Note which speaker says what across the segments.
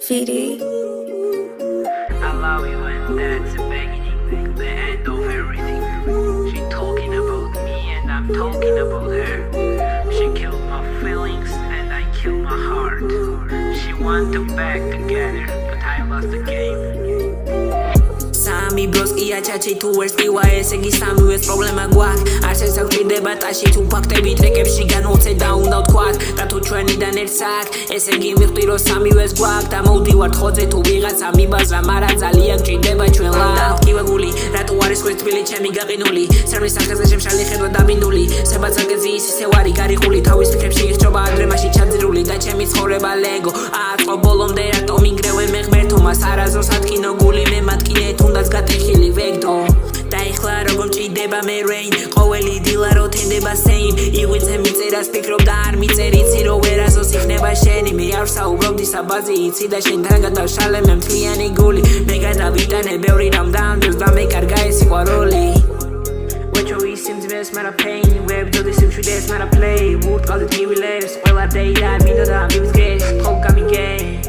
Speaker 1: Viri.
Speaker 2: I love you and that's the beginning, the end of everything. She talking about me and I'm talking about her. She killed my feelings and I killed my heart. She want them back together, but I lost the game.
Speaker 3: Sami bros ia chachi tu erstiwa ესე იგი სამივეს პრობლემა გვაქვს არც ეს აღჭირდება ტაში თუ ფაქტები ტრეკებში განვცე და უნდა ვთქვათ და თუ ჩვენიდან ერთს აქ ესე იგი მივხვდი რომ სამივეს გვაქვს და მოვდივართ ხოძე თუ ვიღაცა მიბაზრა მაგრამ ძალიან გჭირდება ჩვენ ლავ კივეგული რატო არის ხვით თბილი ჩემი გაყინული სერვის სახეზე შემშალი ხედვა დაბინდული საბაცაგეზი ის ისე ვარი გარიყული თავის ფიქრებში იხჭობა ადრემაში ჩაძირული და ჩემი ცხოვრება ლეგო აწყო ბოლომდე რატო მიგრევე მე ღმერთო მას არაზოს ათქინო გული მე მათკინე თუნდაც გატეხილი ვეგდო და ეხლა როგორ მჭირდება მე რეინ ყოველი დილა რო თენდება სეიმ იღვიძე მიწერას ფიქრობ და არ მიწერ იცი რომ ვერასოს იქნება შენი მე არ საუბრობდი საბაზი იცი და შენთან გადავშალე მე მთლიანი გული მე გადავიტანე ბევრი რამ დამდერს და მე კარგა ეს სიყვარული What you seem to be smart at pain Web to the simple smart at play Wood call the TV letters All our day that me that I'm with guys Talk got me gay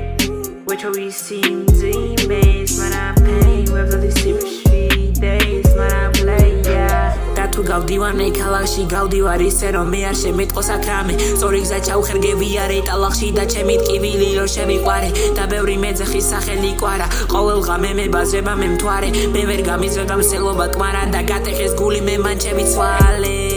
Speaker 3: What you seem to be smart at pain Web to the simple days smart at play yeah თუ გავდივარ მე ქალაქში გავდივარ ისე რომ მე არ შემიტყო საკრამე სწორი გზა ჩავხერგებიარე ტალახში და ჩემი ტკივილი რო შევიყვარე და ბევრი მეძახის სახელი ყვარა ყოველ ღამე მე ბაზრება მე მთვარე მე ვერ გამიზრდა მსელობა კმარა და გატეხეს გული მე მან ჩემი ცვალე